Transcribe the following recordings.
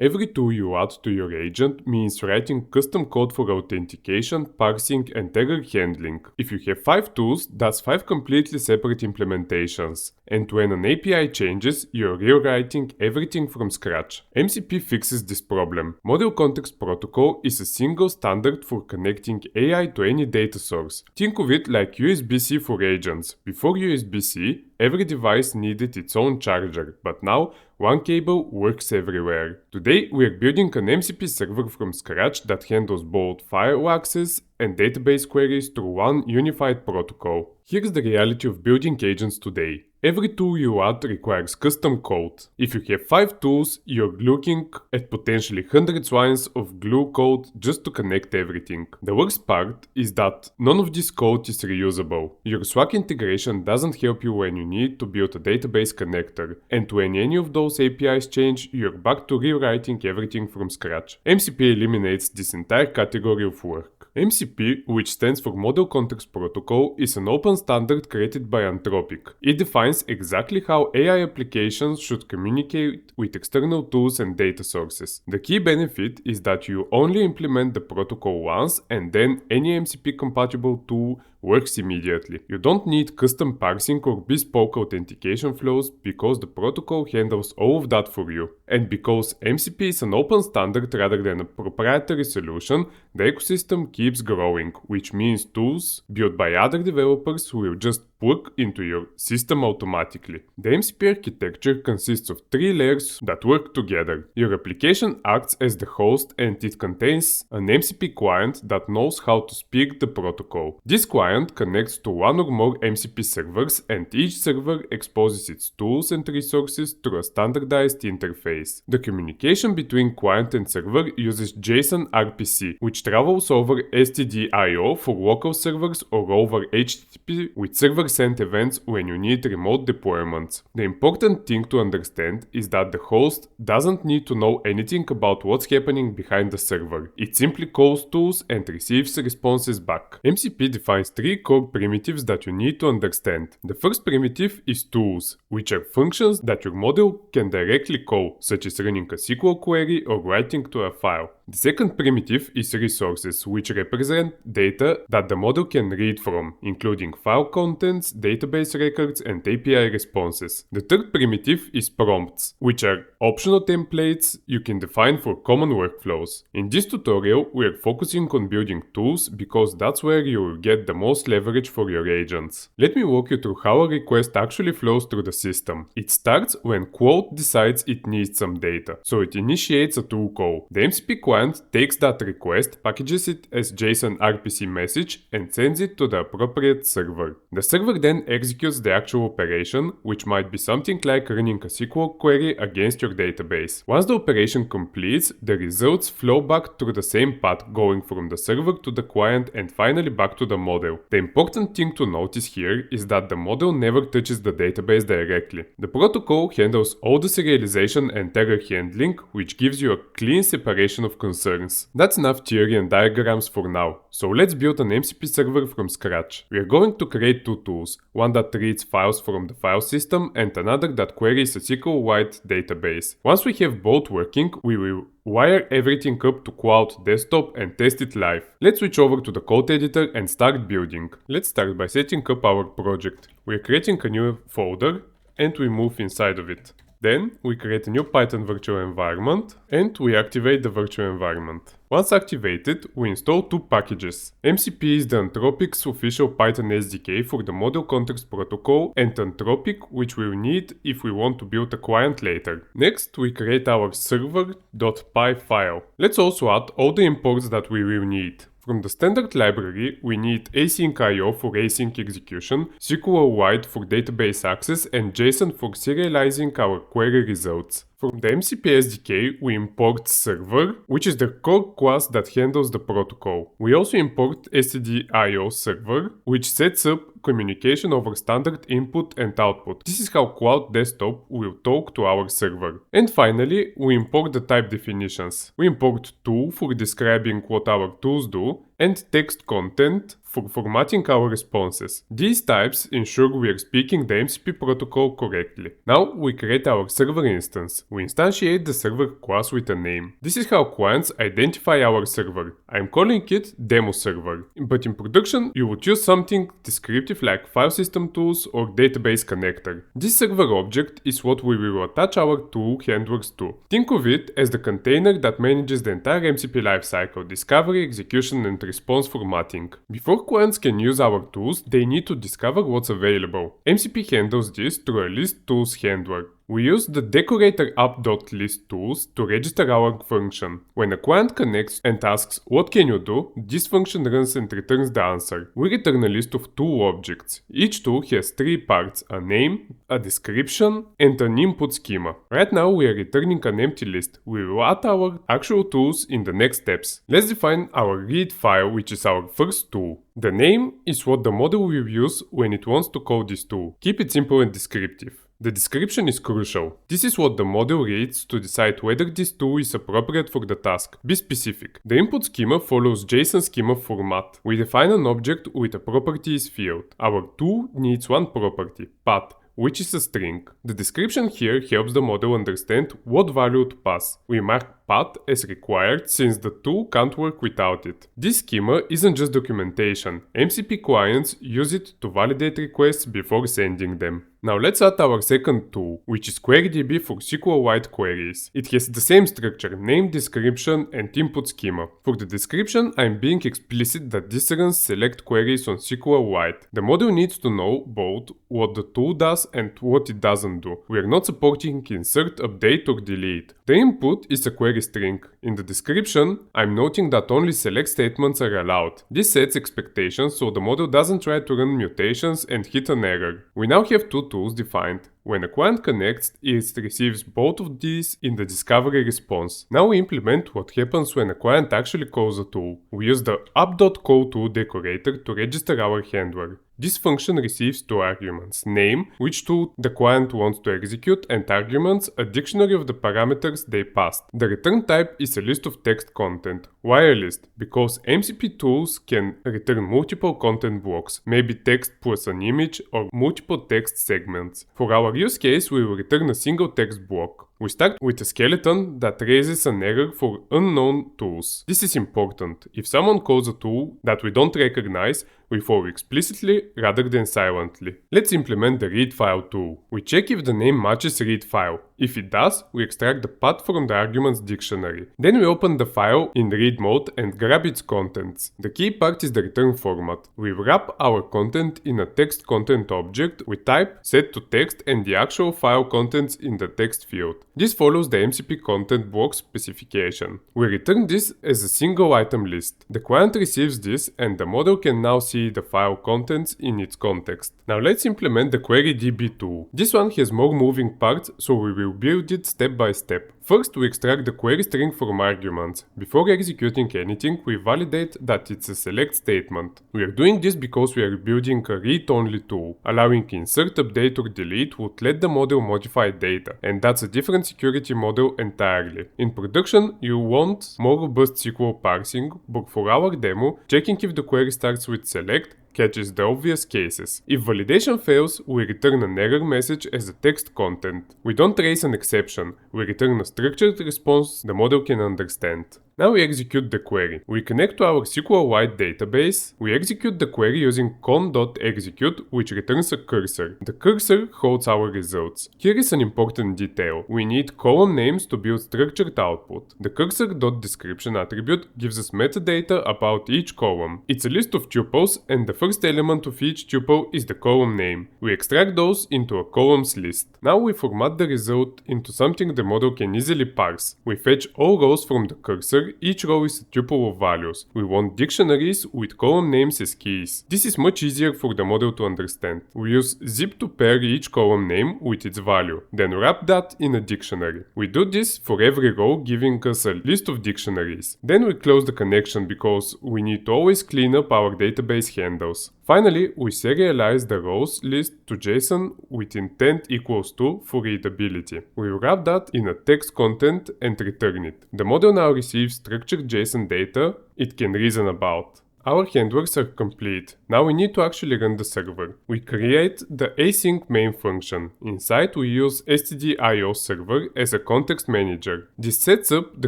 Every tool you add to your agent means writing custom code for authentication, parsing, and error handling. If you have 5 tools, that's 5 completely separate implementations. And when an API changes, you're rewriting everything from scratch. MCP fixes this problem. Model Context Protocol is a single standard for connecting AI to any data source. Think of it like USB-C for agents. Before USB-C, every device needed its own charger, but now one cable works everywhere. Today we are building an MCP server from scratch that handles both file access and database queries through one unified protocol. Here's the reality of building agents today. Every tool you add requires custom code. If you have 5 tools, you're looking at potentially hundreds lines of glue code just to connect everything. The worst part is that none of this code is reusable. Your Slack integration doesn't help you when you need to build a database connector, and when any of those APIs change, you're back to rewriting everything from scratch. MCP eliminates this entire category of work. MCP, which stands for Model Context Protocol, is an open standard created by Anthropic. It defines exactly how AI applications should communicate with external tools and data sources. The key benefit is that you only implement the protocol once, and then any MCP-compatible tool works immediately. You don't need custom parsing or bespoke authentication flows because the protocol handles all of that for you. And because MCP is an open standard rather than a proprietary solution, the ecosystem keeps growing, which means tools built by other developers will just plug into your system automatically. The MCP architecture consists of 3 layers that work together. Your application acts as the host, and it contains an MCP client that knows how to speak the protocol. This client connects to one or more MCP servers, and each server exposes its tools and resources through a standardized interface. The communication between client and server uses JSON RPC, which travels over STD-IO for local servers or over HTTP with server-sent events when you need remote deployments. The important thing to understand is that the host doesn't need to know anything about what's happening behind the server. It simply calls tools and receives responses back. MCP defines 3 core primitives that you need to understand. The first primitive is tools, which are functions that your model can directly call, such as running a SQL query or writing to a file. The second primitive is resources, which represent data that the model can read from, including file contents, database records, and API responses. The third primitive is prompts, which are optional templates you can define for common workflows. In this tutorial, we are focusing on building tools because that's where you will get the most leverage for your agents. Let me walk you through how a request actually flows through the system. It starts when Claude decides it needs some data, so it initiates a tool call. The MCP client takes that request, packages it as JSON RPC message, and sends it to the appropriate server. The server then executes the actual operation, which might be something like running a SQL query against your database. Once the operation completes, the results flow back through the same path, going from the server to the client and finally back to the model. The important thing to notice here is that the model never touches the database directly. The protocol handles all the serialization and error handling, which gives you a clean separation of concerns. That's enough theory and diagrams for now, so let's build an MCP server from scratch. We are going to create 2 tools, one that reads files from the file system and another that queries a SQLite database. Once we have both working, we will wire everything up to Claude Desktop and test it live. Let's switch over to the code editor and start building. Let's start by setting up our project. We are creating a new folder and we move inside of it. Then we create a new Python virtual environment and we activate the virtual environment. Once activated, we install 2 packages. MCP is the Anthropic's official Python SDK for the Model Context Protocol, and Anthropic, which we'll need if we want to build a client later. Next, we create our server.py file. Let's also add all the imports that we will need. From the standard library, we need async.io for async execution, SQLite for database access, and JSON for serializing our query results. From the MCP SDK, we import server, which is the core class that handles the protocol. We also import std.io server, which sets up communication over standard input and output. This is how Claude Desktop will talk to our server. And finally, we import the type definitions. We import tool for describing what our tools do, and text content for formatting our responses. These types ensure we are speaking the MCP protocol correctly. Now we create our server instance. We instantiate the server class with a name. This is how clients identify our server. I'm calling it demo server. But in production, you would use something descriptive like file system tools or database connector. This server object is what we will attach our tool handlers to. Think of it as the container that manages the entire MCP lifecycle: discovery, execution, and response formatting. Before clients can use our tools, they need to discover what's available. MCP handles this through a list tools handler. We use the decorator app.list tools to register our function. When a client connects and asks, "What can you do?" this function runs and returns the answer. We return a list of tool objects. Each tool has three parts: a name, a description, and an input schema. Right now we are returning an empty list. We will add our actual tools in the next steps. Let's define our read file, which is our first tool. The name is what the model will use when it wants to call this tool. Keep it simple and descriptive. The description is crucial. This is what the model reads to decide whether this tool is appropriate for the task. Be specific. The input schema follows JSON schema format. We define an object with a properties field. Our tool needs one property, path, which is a string. The description here helps the model understand what value to pass. We mark path as required since the tool can't work without it. This schema isn't just documentation. MCP clients use it to validate requests before sending them. Now let's add our second tool, which is QueryDB for SQLite queries. It has the same structure: name, description, and input schema. For the description, I'm being explicit that this runs select queries on SQLite. The model needs to know both what the tool does and what it doesn't do. We are not supporting insert, update, or delete. The input is a query string. In the description, I'm noting that only select statements are allowed. This sets expectations so the model doesn't try to run mutations and hit an error. We now have two tools defined. When a client connects, it receives both of these in the discovery response. Now we implement what happens when a client actually calls a tool. We use the app.call tool decorator to register our handler. This function receives two arguments: name, which tool the client wants to execute, and arguments, a dictionary of the parameters they passed. The return type is a list of text content. Why a list? Because MCP tools can return multiple content blocks, maybe text plus an image or multiple text segments. For our use case, we will return a single text block. We start with a skeleton that raises an error for unknown tools. This is important. If someone calls a tool that we don't recognize, we follow explicitly rather than silently. Let's implement the read file tool. We check if the name matches read file. If it does, we extract the path from the arguments dictionary. Then we open the file in read mode and grab its contents. The key part is the return format. We wrap our content in a text content object with type set to text and the actual file contents in the text field. This follows the MCP content block specification. We return this as a single item list. The client receives this and the model can now see the file contents in its context. Now let's implement the QueryDB tool. This one has more moving parts, so we will build it step by step. First, we extract the query string from arguments. Before executing anything, we validate that it's a select statement. We are doing this because we are building a read-only tool. Allowing insert, update, or delete would let the model modify data, and that's a different security model entirely. In production, you want more robust SQL parsing, but for our demo, checking if the query starts with select catches the obvious cases. If validation fails, we return an error message as a text content. We don't raise an exception, we return a structured response the model can understand. Now we execute the query. We connect to our SQLite database. We execute the query using con.execute, which returns a cursor. The cursor holds our results. Here is an important detail. We need column names to build structured output. The cursor.description attribute gives us metadata about each column. It's a list of tuples, and the first element of each tuple is the column name. We extract those into a columns list. Now we format the result into something the model can easily parse. We fetch all rows from the cursor. Each row is a tuple of values. We want dictionaries with column names as keys. This is much easier for the model to understand. We use zip to pair each column name with its value, then wrap that in a dictionary. We do this for every row, giving us a list of dictionaries. Then we close the connection because we need to always clean up our database handles. Finally, we serialize the rows list to JSON with intent equals to for readability. We wrap that in a text content and return it. The model now receives structured JSON data it can reason about. Our handlers are complete. Now we need to actually run the server. We create the async main function. Inside we use stdio server as a context manager. This sets up the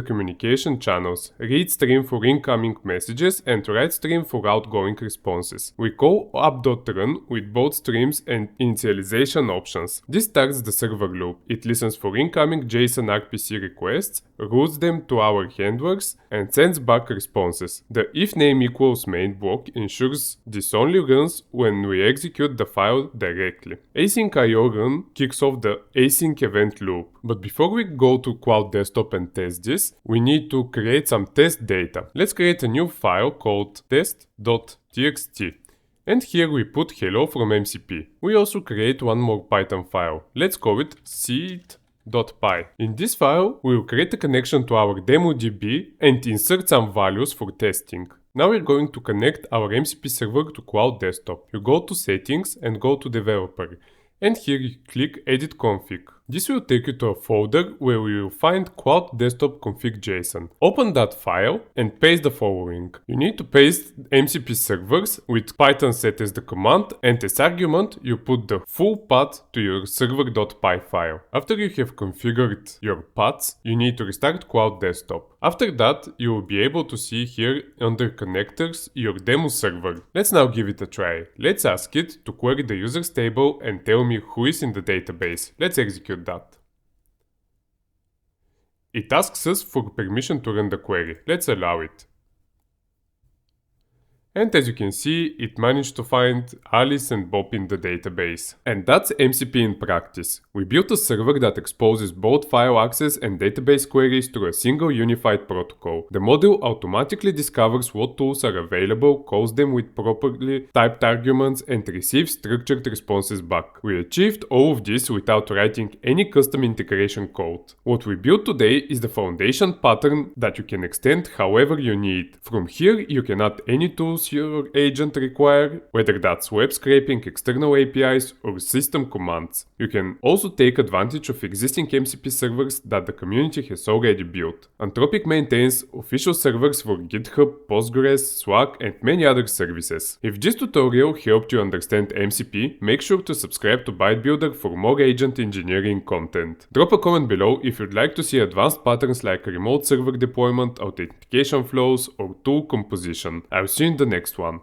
communication channels, read stream for incoming messages and write stream for outgoing responses. We call app.run with both streams and initialization options. This starts the server loop. It listens for incoming JSON RPC requests, routes them to our handlers, and sends back responses. The if name equals main block ensures this only runs when we execute the file directly. Async IO run kicks off the async event loop. But before we go to Claude Desktop and test this, we need to create some test data. Let's create a new file called test.txt. And here we put hello from MCP. We also create one more Python file. Let's call it seed.py. In this file, we will create a connection to our DemoDB and insert some values for testing. Now we're going to connect our MCP server to Claude Desktop. You go to Settings and go to Developer. And here you click Edit Config. This will take you to a folder where we will find Claude Desktop config.json. Open that file and paste the following. You need to paste MCP servers with Python set as the command, and as argument you put the full path to your server.py file. After you have configured your paths, you need to restart Claude Desktop. After that, you will be able to see here under connectors your demo server. Let's now give it a try. Let's ask it to query the users table and tell me who is in the database. Let's execute that. It asks us for permission to run the query. Let's allow it. And as you can see, it managed to find Alice and Bob in the database. And that's MCP in practice. We built a server that exposes both file access and database queries through a single unified protocol. The model automatically discovers what tools are available, calls them with properly typed arguments, and receives structured responses back. We achieved all of this without writing any custom integration code. What we built today is the foundation pattern that you can extend however you need. From here, you can add any tools your agent require, whether that's web scraping, external APIs, or system commands. You can also take advantage of existing MCP servers that the community has already built. Anthropic maintains official servers for GitHub, Postgres, Slack, and many other services. If this tutorial helped you understand MCP, make sure to subscribe to ByteBuilder for more agent engineering content. Drop a comment below if you'd like to see advanced patterns like remote server deployment, authentication flows, or tool composition. I'll see you in the next one.